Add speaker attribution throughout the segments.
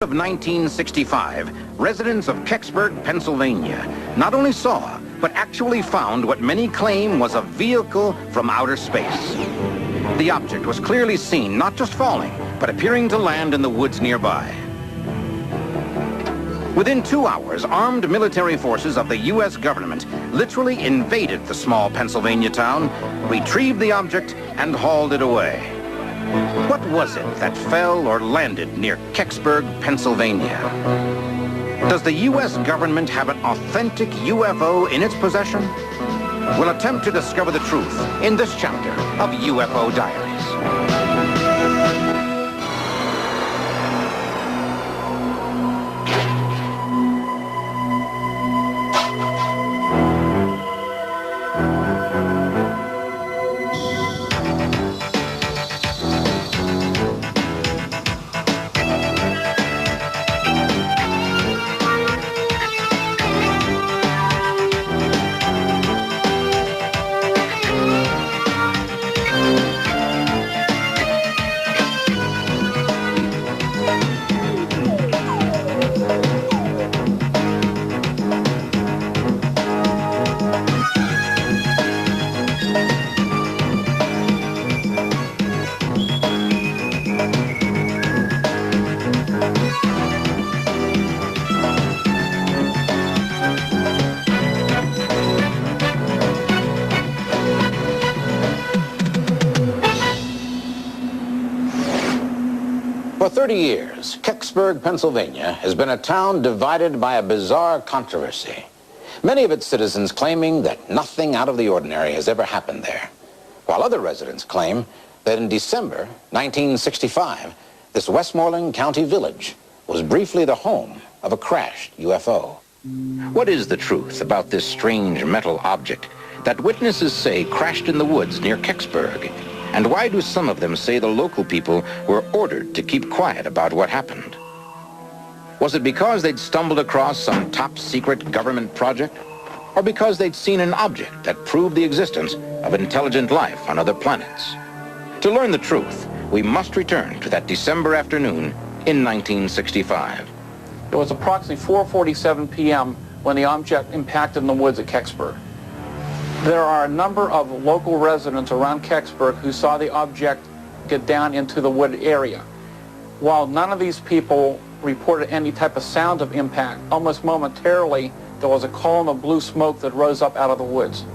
Speaker 1: Of 1965, residents of Kecksburg, Pennsylvania, not only saw, but actually found what many claim was a vehicle from outer space. The object was clearly seen not just falling, but appearing to land in the woods nearby. Within 2 hours, armed military forces of the U.S. government literally invaded the small Pennsylvania town, retrieved the object, and hauled it away. What was it that fell or landed near Kecksburg, Pennsylvania? Does the U.S. government have an authentic UFO in its possession? We'll attempt to discover the truth in this chapter of UFO Diaries. For 30 years, Kecksburg, Pennsylvania has been a town divided by a bizarre controversy. Many of its citizens claiming that nothing out of the ordinary has ever happened there, while other residents claim that in December 1965, this Westmoreland County village was briefly the home of a crashed UFO. What is the truth about this strange metal object that witnesses say crashed in the woods near Kecksburg? And why do some of them say the local people were ordered to keep quiet about what happened? Was it because they'd stumbled across some top-secret government project? Or because they'd seen an object that proved the existence of intelligent life on other planets? To learn the truth, we must return to that December afternoon in 1965.
Speaker 2: It was approximately 4:47 p.m. when the object impacted in the woods at Kecksburg. There are a number of local residents around Kecksburg who saw the object get down into the wood area. While none of these people reported any type of sound of impact, almost momentarily there was a column of blue smoke that rose up out of the woods.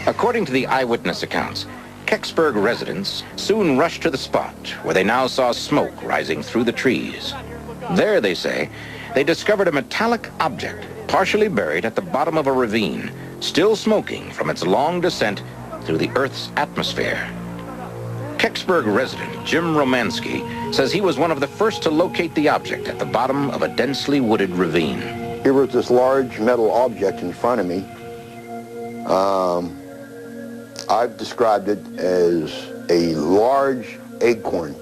Speaker 1: According to the eyewitness accounts, Kecksburg residents soon rushed to the spot where they now saw smoke rising through the trees. There, they say, they discovered a metallic object partially buried at the bottom of a ravine, still smoking from its long descent through the Earth's atmosphere. Kecksburg resident Jim Romansky says he was one of the first to locate the object at the bottom of a densely wooded ravine.
Speaker 3: Here was this large metal object in front of me. I've described it as a large acorn.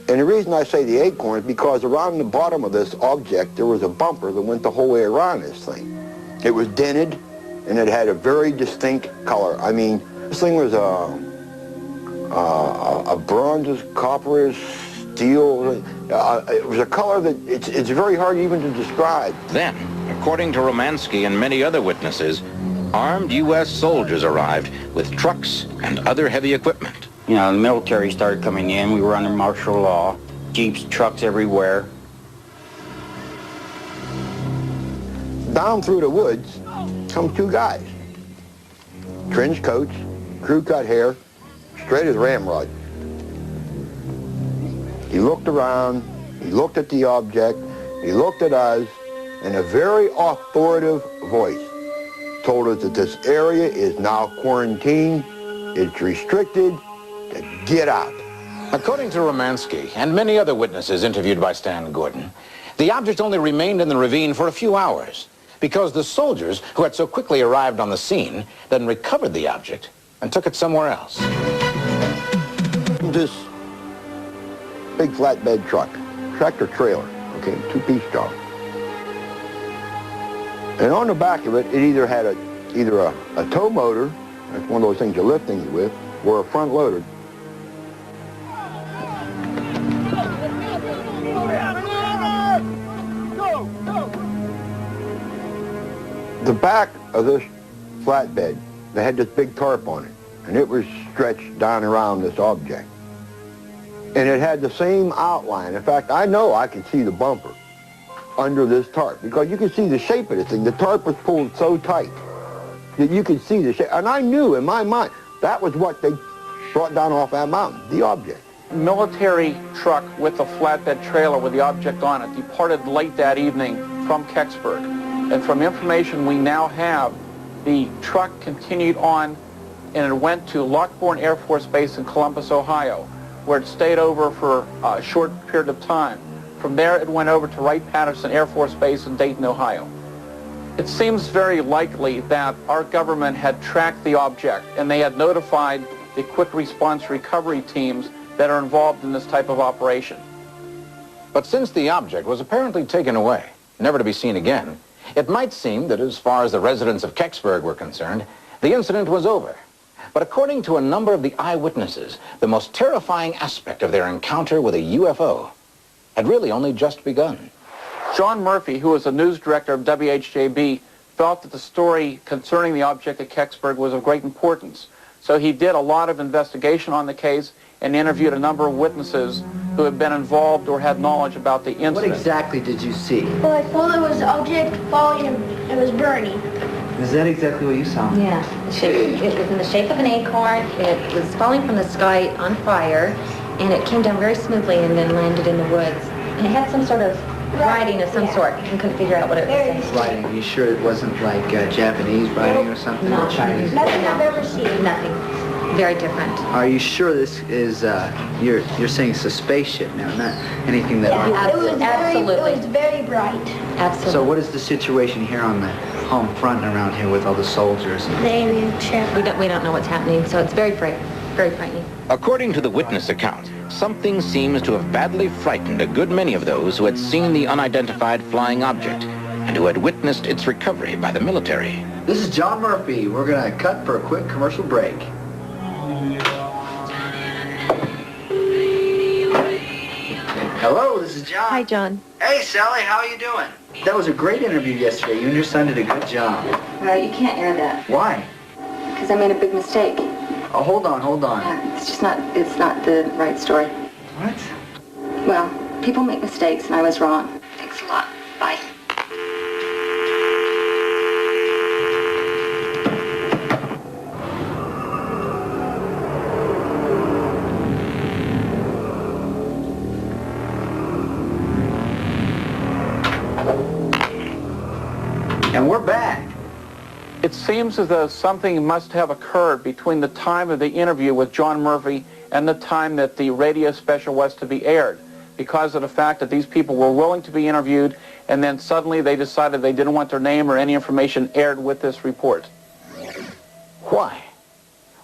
Speaker 3: And the reason I say the acorn is because around the bottom of this object there was a bumper that went the whole way around this thing. It was dented and it had a very distinct color. I mean, this thing was a bronze, copper, steel. It was a color that it's very hard even to describe.
Speaker 1: Then, according to Romansky and many other witnesses, armed U.S. soldiers arrived with trucks and other heavy equipment.
Speaker 4: You know, the military started coming in. We were under martial law. Jeeps, trucks everywhere.
Speaker 3: Down through the woods come two guys. Trench coats, crew-cut hair, straight as ramrod. He looked around, he looked at the object, he looked at us, and a very authoritative voice told us that this area is now quarantined, it's restricted, to get out.
Speaker 1: According to Romansky and many other witnesses interviewed by Stan Gordon, the object only remained in the ravine for a few hours because the soldiers who had so quickly arrived on the scene then recovered the object and took it somewhere else.
Speaker 3: This big flatbed truck, tractor trailer, okay, two-piece job. And on the back of it, it either had either a tow motor, that's one of those things you lift things with, or a front loader. The back of this flatbed, they had this big tarp on it, and it was stretched down around this object. And it had the same outline. In fact, I know I could see the bumper under this tarp because you could see the shape of this thing. The tarp was pulled so tight that you could see the shape. And I knew in my mind that was what they brought down off that mountain, the object.
Speaker 2: Military truck with a flatbed trailer with the object on it departed late that evening from Kecksburg. And from information we now have, the truck continued on and it went to Lockbourne Air Force Base in Columbus, Ohio, where it stayed over for a short period of time. From there, it went over to Wright-Patterson Air Force Base in Dayton, Ohio. It seems very likely that our government had tracked the object and they had notified the quick response recovery teams that are involved in this type of operation.
Speaker 1: But since the object was apparently taken away, never to be seen again, it might seem that as far as the residents of Kecksburg were concerned, the incident was over. But according to a number of the eyewitnesses, the most terrifying aspect of their encounter with a UFO had really only just begun.
Speaker 2: John Murphy, who was the news director of WHJB, felt that the story concerning the object at Kecksburg was of great importance. So he did a lot of investigation on the case and interviewed a number of witnesses who had been involved or had knowledge about the incident.
Speaker 5: What exactly did you see?
Speaker 6: Well, I saw there was an object falling and it was burning.
Speaker 5: Is that exactly what you saw?
Speaker 7: Yeah, it was in the shape of an acorn. It was falling from the sky on fire, and it came down very smoothly and then landed in the woods. And it had some sort of writing of some sort. I couldn't figure out what it was saying.
Speaker 5: Writing. Are you sure it wasn't like Japanese writing or something?
Speaker 7: No.
Speaker 5: Or Chinese?
Speaker 6: Nothing I've ever seen.
Speaker 7: Nothing. Very different.
Speaker 5: Are you sure this is, you're saying it's a spaceship now, not anything that...
Speaker 6: Yeah, it was
Speaker 7: Absolutely.
Speaker 6: It was very bright.
Speaker 7: Absolutely.
Speaker 5: So what is the situation here on the home front around here with all the soldiers?
Speaker 6: The alien ship.
Speaker 7: We don't know what's happening, so it's very frightening.
Speaker 1: According to the witness account, something seems to have badly frightened a good many of those who had seen the unidentified flying object and who had witnessed its recovery by the military.
Speaker 5: This is John Murphy. We're going to cut for a quick commercial break. Hello, this is John.
Speaker 7: Hi, John.
Speaker 5: Hey, Sally, how are you doing? That was a great interview yesterday. You and your son did a good job.
Speaker 7: Well, you can't air that,
Speaker 5: Why?
Speaker 7: because I made a big mistake.
Speaker 5: Oh, hold on.
Speaker 7: It's not the right story.
Speaker 5: What?
Speaker 7: Well, people make mistakes, and I was wrong. Thanks a lot. Bye.
Speaker 5: And we're back.
Speaker 2: It seems as though something must have occurred between the time of the interview with John Murphy and the time that the radio special was to be aired, because of the fact that these people were willing to be interviewed and then suddenly they decided they didn't want their name or any information aired with this report.
Speaker 1: Why?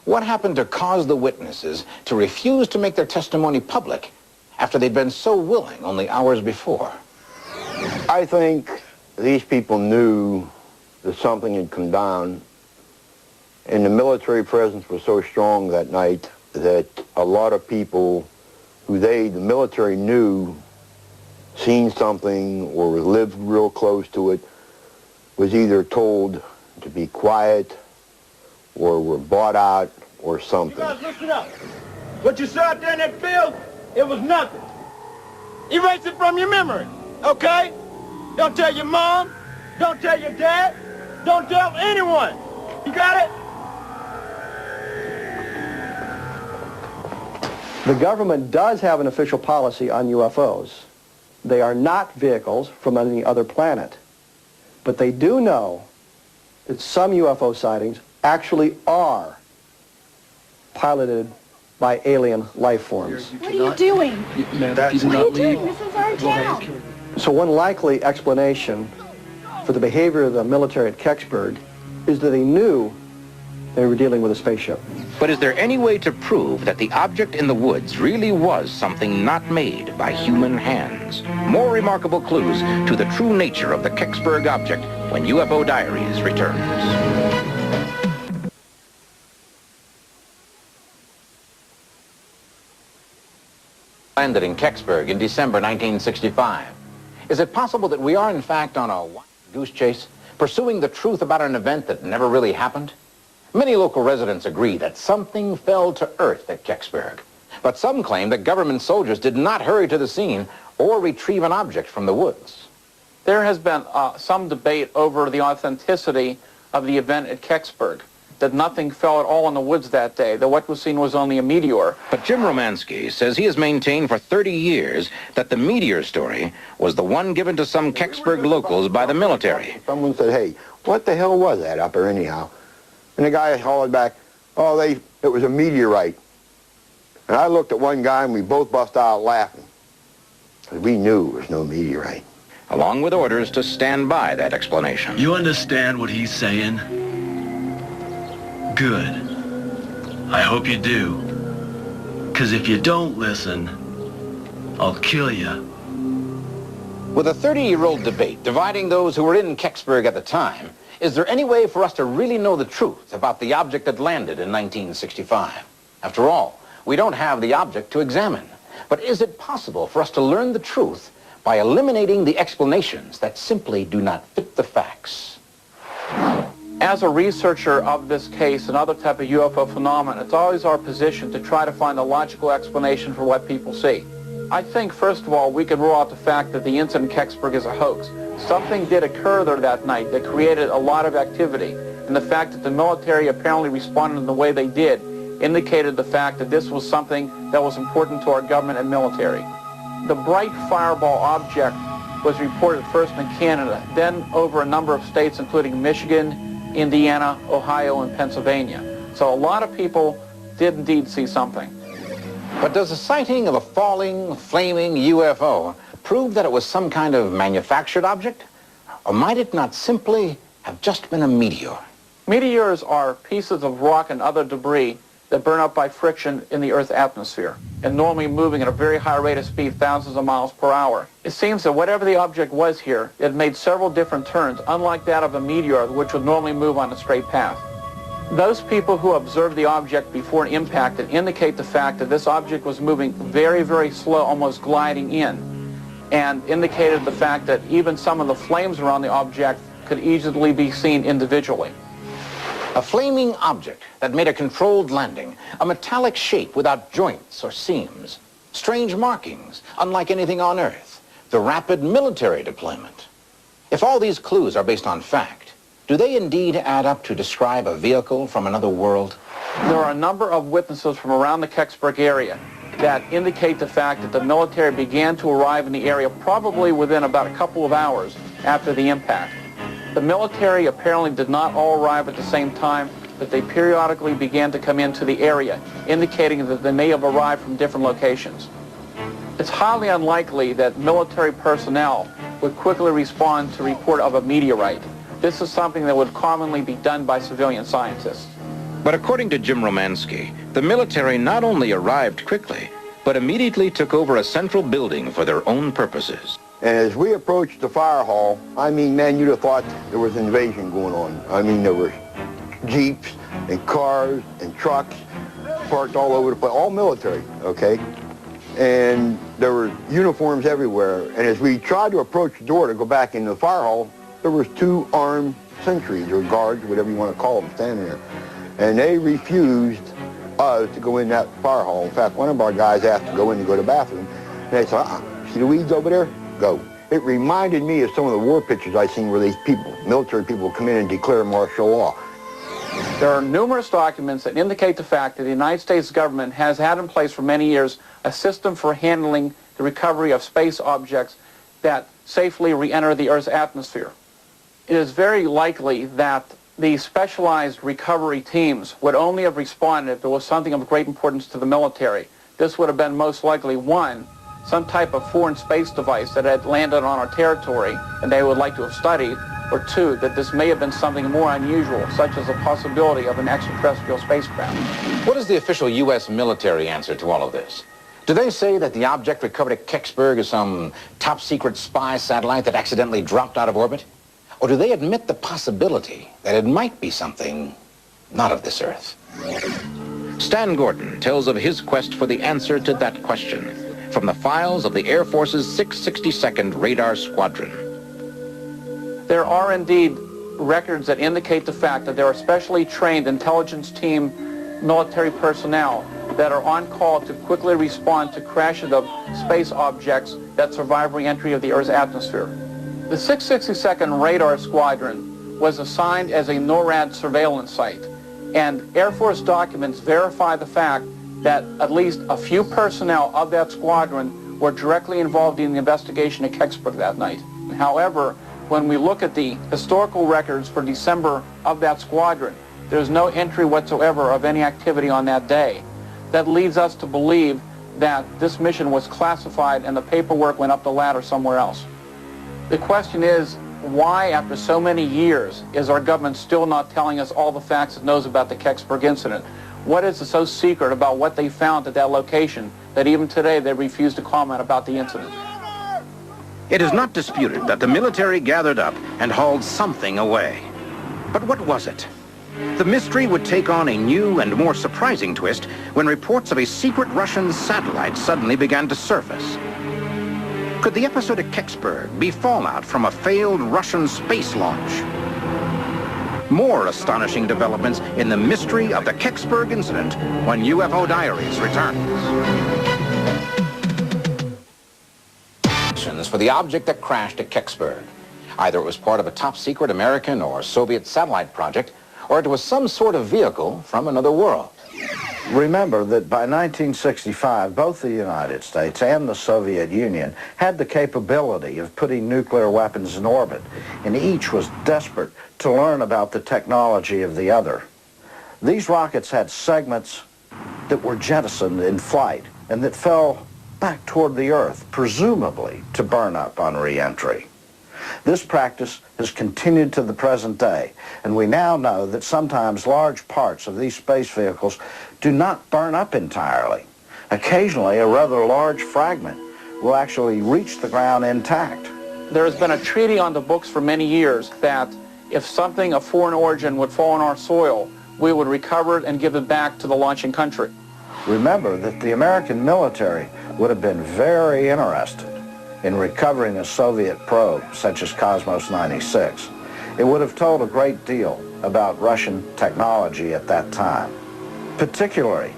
Speaker 1: What happened to cause the witnesses to refuse to make their testimony public after they'd been so willing only hours before?
Speaker 3: I think these people knew that something had come down, and the military presence was so strong that night that a lot of people who the military knew, seen something or lived real close to it, was either told to be quiet or were bought out or something.
Speaker 8: You guys listen up. What you saw out there in that field, it was nothing. Erase it from your memory, okay? Don't tell your mom, don't tell your dad, don't tell anyone. You got it?
Speaker 9: The government does have an official policy on UFOs. They are not vehicles from any other planet. But they do know that some UFO sightings actually are piloted by alien life forms.
Speaker 6: What are you doing? What are you doing? This is our town.
Speaker 9: So one likely explanation for the behavior of the military at Kecksburg is that they knew they were dealing with a spaceship.
Speaker 1: But is there any way to prove that the object in the woods really was something not made by human hands? More remarkable clues to the true nature of the Kecksburg object when UFO Diaries returns. Landed in Kecksburg in December 1965. Is it possible that we are in fact on a wild goose chase? pursuing the truth about an event that never really happened? Many local residents agree that something fell to earth at Kecksburg, but some claim that government soldiers did not hurry to the scene or retrieve an object from the woods.
Speaker 2: There has been some debate over the authenticity of the event at Kecksburg, that nothing fell at all in the woods that day, that what was seen was only a meteor.
Speaker 1: But Jim Romansky says he has maintained for 30 years that the meteor story was the one given to some Kecksburg locals by the military.
Speaker 3: Someone said, hey, what the hell was that up there anyhow? And the guy hollered back, oh, it was a meteorite. And I looked at one guy and we both bust out laughing. We knew it was no meteorite.
Speaker 1: Along with orders to stand by that explanation.
Speaker 6: You understand what he's saying? Good. I hope you do. Because if you don't listen, I'll kill you.
Speaker 1: With a 30-year-old debate dividing those who were in Kecksburg at the time, is there any way for us to really know the truth about the object that landed in 1965? After all, we don't have the object to examine. But is it possible for us to learn the truth by eliminating the explanations that simply do not fit the facts?
Speaker 2: As a researcher of this case and other type of UFO phenomena, it's always our position to try to find a logical explanation for what people see. I think, first of all, we can rule out the fact that the incident in Kecksburg is a hoax. Something did occur there that night that created a lot of activity, and the fact that the military apparently responded in the way they did indicated the fact that this was something that was important to our government and military. The bright fireball object was reported first in Canada, then over a number of states, including Michigan, Indiana, Ohio, and Pennsylvania. So a lot of people did indeed see something.
Speaker 1: But does the sighting of a falling, flaming UFO prove that it was some kind of manufactured object? Or might it not simply have just been a meteor?
Speaker 2: Meteors are pieces of rock and other debris that burn up by friction in the Earth's atmosphere, and normally moving at a very high rate of speed, thousands of miles per hour. It seems that whatever the object was here, it made several different turns, unlike that of a meteor, which would normally move on a straight path. Those people who observed the object before it impacted indicate the fact that this object was moving very, very slow, almost gliding in, and indicated the fact that even some of the flames around the object could easily be seen individually.
Speaker 1: A flaming object that made a controlled landing, a metallic shape without joints or seams, strange markings, unlike anything on Earth, the rapid military deployment. If all these clues are based on fact, do they indeed add up to describe a vehicle from another world?
Speaker 2: There are a number of witnesses from around the Kecksburg area that indicate the fact that the military began to arrive in the area probably within about a couple of hours after the impact. The military apparently did not all arrive at the same time, but they periodically began to come into the area, indicating that they may have arrived from different locations. It's highly unlikely that military personnel would quickly respond to report of a meteorite. This is something that would commonly be done by civilian scientists.
Speaker 1: But according to Jim Romansky, the military not only arrived quickly, but immediately took over a central building for their own purposes.
Speaker 3: And as we approached the fire hall, I mean, man, you'd have thought there was an invasion going on. I mean, there were jeeps and cars and trucks parked all over the place, all military, okay? And there were uniforms everywhere. And as we tried to approach the door to go back into the fire hall, there was 2 armed sentries or guards, whatever you want to call them, standing there. And they refused us to go in that fire hall. In fact, one of our guys asked to go in to go to the bathroom. And they said, see the weeds over there? Go. It reminded me of some of the war pictures I've seen where these people, military people, come in and declare martial law.
Speaker 2: There are numerous documents that indicate the fact that the United States government has had in place for many years a system for handling the recovery of space objects that safely re-enter the Earth's atmosphere. It is very likely that the specialized recovery teams would only have responded if there was something of great importance to the military. This would have been most likely, 1, some type of foreign space device that had landed on our territory and they would like to have studied, or 2, that this may have been something more unusual, such as a possibility of an extraterrestrial spacecraft.
Speaker 1: What is the official U.S. military answer to all of this? Do they say that the object recovered at Kecksburg is some top-secret spy satellite that accidentally dropped out of orbit? Or do they admit the possibility that it might be something not of this Earth? Stan Gordon tells of his quest for the answer to that question from the files of the Air Force's 662nd Radar Squadron.
Speaker 2: There are indeed records that indicate the fact that there are specially trained intelligence team military personnel that are on call to quickly respond to crashes of space objects that survive re-entry of the Earth's atmosphere. The 662nd Radar Squadron was assigned as a NORAD surveillance site, and Air Force documents verify the fact that at least a few personnel of that squadron were directly involved in the investigation at Kecksburg that night. However, when we look at the historical records for December of that squadron, there's no entry whatsoever of any activity on that day. That leads us to believe that this mission was classified and the paperwork went up the ladder somewhere else. The question is, why, after so many years, is our government still not telling us all the facts it knows about the Kecksburg incident? What is so secret about what they found at that location that even today they refuse to comment about the incident?
Speaker 1: It is not disputed that the military gathered up and hauled something away. But what was it? The mystery would take on a new and more surprising twist when reports of a secret Russian satellite suddenly began to surface. Could the episode at Kecksburg be fallout from a failed Russian space launch? More astonishing developments in the mystery of the Kecksburg incident when UFO Diaries returns. For the object that crashed at Kecksburg. Either it was part of a top-secret American or Soviet satellite project, or it was some sort of vehicle from another world.
Speaker 10: Remember that by 1965, both the United States and the Soviet Union had the capability of putting nuclear weapons in orbit, and each was desperate to learn about the technology of the other. These rockets had segments that were jettisoned in flight and that fell back toward the Earth, presumably to burn up on re-entry. This practice has continued to the present day, and we now know that sometimes large parts of these space vehicles do not burn up entirely. Occasionally, a rather large fragment will actually reach the ground intact.
Speaker 2: There has been a treaty on the books for many years that if something of foreign origin would fall on our soil, we would recover it and give it back to the launching country.
Speaker 10: Remember that the American military would have been very interested in recovering a Soviet probe such as Cosmos 96. It would have told a great deal about Russian technology at that time, particularly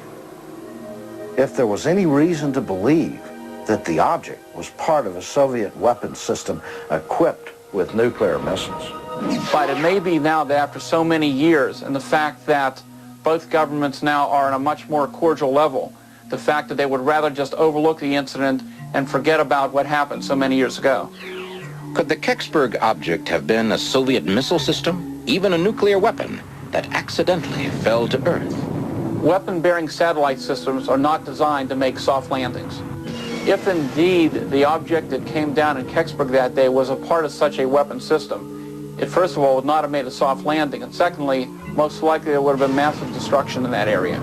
Speaker 10: if there was any reason to believe that the object was part of a Soviet weapons system equipped with nuclear missiles.
Speaker 2: But it may be now that after so many years, and the fact that both governments now are on a much more cordial level, the fact that they would rather just overlook the incident and forget about what happened so many years ago.
Speaker 1: Could the Kecksburg object have been a Soviet missile system, even a nuclear weapon, that accidentally fell to Earth?
Speaker 2: Weapon-bearing satellite systems are not designed to make soft landings. If indeed the object that came down in Kecksburg that day was a part of such a weapon system, it first of all would not have made a soft landing, and secondly, most likely there would have been massive destruction in that area.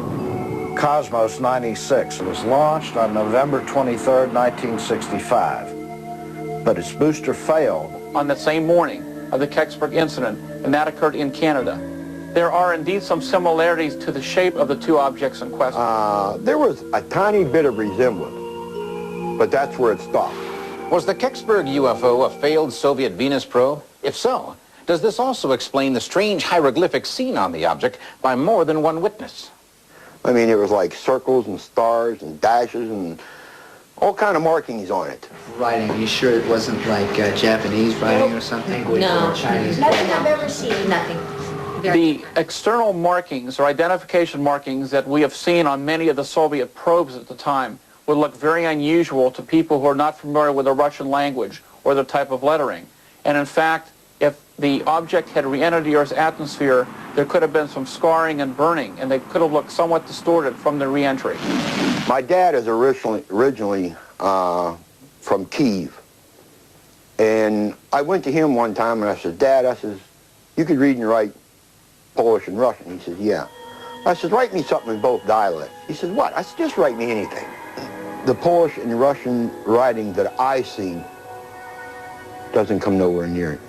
Speaker 10: Cosmos 96 was launched on November 23, 1965, but its booster failed
Speaker 2: on the same morning of the Kecksburg incident, and that occurred in Canada. There are indeed some similarities to the shape of the two objects in question.
Speaker 3: There was a tiny bit of resemblance, but that's where it stopped.
Speaker 1: Was the Kecksburg UFO a failed Soviet Venus probe? If so, does this also explain the strange hieroglyphics seen on the object by more than one witness?
Speaker 3: I mean, it was like circles and stars and dashes and all kind of markings on it.
Speaker 5: Writing, are you sure it wasn't like Japanese writing or something?
Speaker 7: No.
Speaker 5: Or Chinese?
Speaker 7: Nothing I've ever seen. Nothing.
Speaker 2: The external markings or identification markings that we have seen on many of the Soviet probes at the time would look very unusual to people who are not familiar with the Russian language or the type of lettering. And in fact, if the object had re-entered the Earth's atmosphere, there could have been some scarring and burning, and they could have looked somewhat distorted from the re-entry.
Speaker 3: My dad is originally from Kiev. And I went to him one time and I said, Dad, I says, you could read and write Polish and Russian. He says, yeah. I said, write me something in both dialects. He said, what? I said, just write me anything. The Polish and Russian writing that I see doesn't come nowhere near it.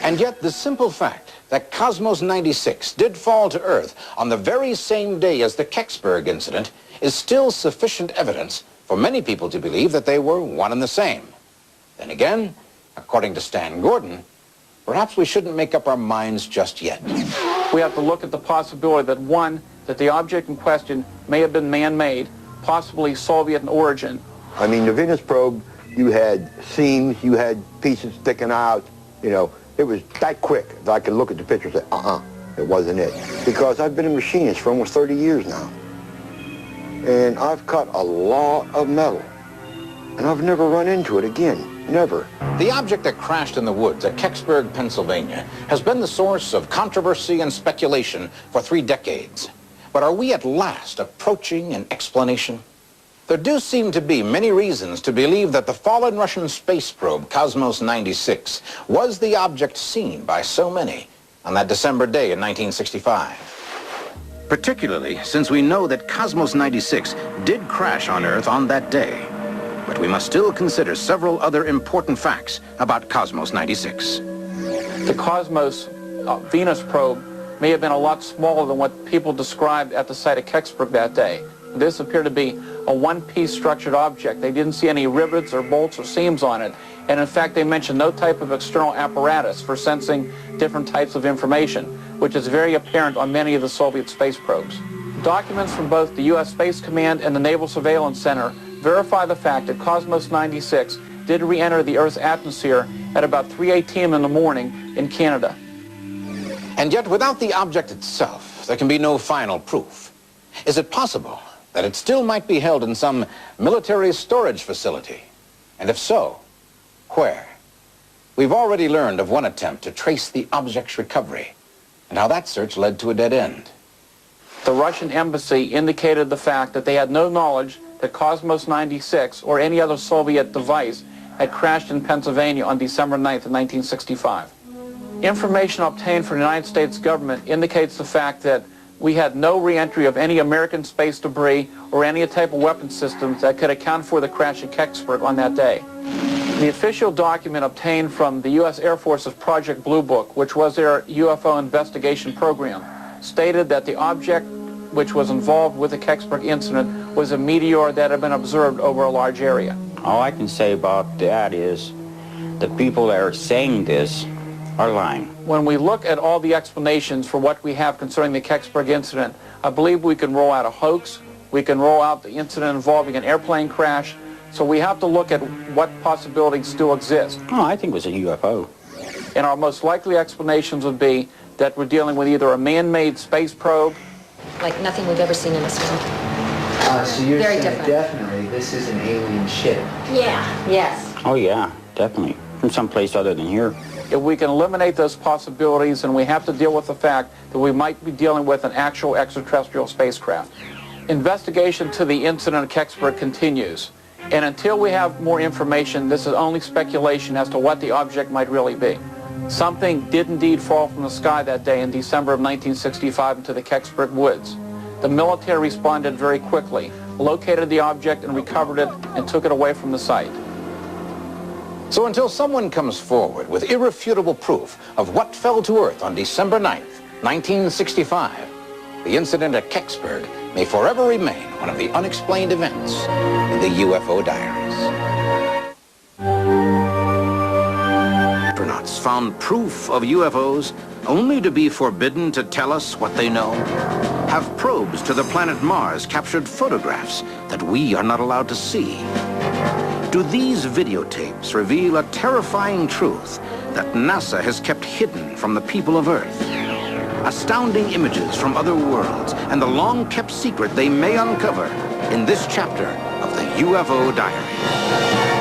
Speaker 1: And yet the simple fact that Cosmos 96 did fall to Earth on the very same day as the Kecksburg incident is still sufficient evidence for many people to believe that they were one and the same. Then again, according to Stan Gordon, perhaps we shouldn't make up our minds just yet.
Speaker 2: We have to look at the possibility that, one, that the object in question may have been man-made, possibly Soviet in origin.
Speaker 3: I mean, the Venus probe, you had seams, you had pieces sticking out, you know, it was that quick that I could look at the picture and say, it wasn't it. Because I've been a machinist for almost 30 years now. And I've cut a lot of metal. And I've never run into it again, never.
Speaker 1: The object that crashed in the woods at Kecksburg, Pennsylvania, has been the source of controversy and speculation for 3 decades. But are we at last approaching an explanation? There do seem to be many reasons to believe that the fallen Russian space probe, Cosmos 96, was the object seen by so many on that December day in 1965. Particularly since we know that Cosmos 96 did crash on Earth on that day. But we must still consider several other important facts about Cosmos 96.
Speaker 2: The Cosmos Venus probe may have been a lot smaller than what people described at the site of Kecksburg that day. This appeared to be a one-piece structured object. They didn't see any rivets or bolts or seams on it. And in fact, they mentioned no type of external apparatus for sensing different types of information, which is very apparent on many of the Soviet space probes. Documents from both the U.S. Space Command and the Naval Surveillance Center verify the fact that Cosmos 96 did re-enter the Earth's atmosphere at about 3:18 in the morning in Canada.
Speaker 1: And yet, without the object itself, there can be no final proof. Is it possible that it still might be held in some military storage facility? And if so, where? We've already learned of one attempt to trace the object's recovery, and how that search led to a dead end.
Speaker 2: The Russian embassy indicated the fact that they had no knowledge that Cosmos 96 or any other Soviet device had crashed in Pennsylvania on December 9th, 1965. Information obtained from the United States government indicates the fact that we had no re-entry of any American space debris or any type of weapon systems that could account for the crash at Kecksburg on that day. The official document obtained from the U.S. Air Force's Project Blue Book, which was their UFO investigation program, stated that the object which was involved with the Kecksburg incident was a meteor that had been observed over a large area.
Speaker 4: All I can say about that is the people that are saying this are lying.
Speaker 2: When we look at all the explanations for what we have concerning the Kecksburg incident, I believe we can roll out a hoax, we can roll out the incident involving an airplane crash, so we have to look at what possibilities still exist.
Speaker 4: Oh, I think it was a UFO.
Speaker 2: And our most likely explanations would be that we're dealing with either a man-made space probe.
Speaker 7: Like nothing we've ever seen in this room.
Speaker 5: So you're
Speaker 7: Very
Speaker 5: saying
Speaker 7: different.
Speaker 5: definitely this is an alien ship.
Speaker 7: Yeah. Yes.
Speaker 4: Oh yeah, definitely. From someplace other than here.
Speaker 2: If we can eliminate those possibilities, and we have to deal with the fact that we might be dealing with an actual extraterrestrial spacecraft. Investigation to the incident at Kecksburg continues. And until we have more information, this is only speculation as to what the object might really be. Something did indeed fall from the sky that day in December of 1965 into the Kecksburg woods. The military responded very quickly, located the object and recovered it and took it away from the site.
Speaker 1: So until someone comes forward with irrefutable proof of what fell to Earth on December 9th, 1965, the incident at Kecksburg may forever remain one of the unexplained events in the UFO diaries. Astronauts found proof of UFOs only to be forbidden to tell us what they know. Have probes to the planet Mars captured photographs that we are not allowed to see? Do these videotapes reveal a terrifying truth that NASA has kept hidden from the people of Earth? Astounding images from other worlds and the long-kept secret they may uncover in this chapter of the UFO Diary.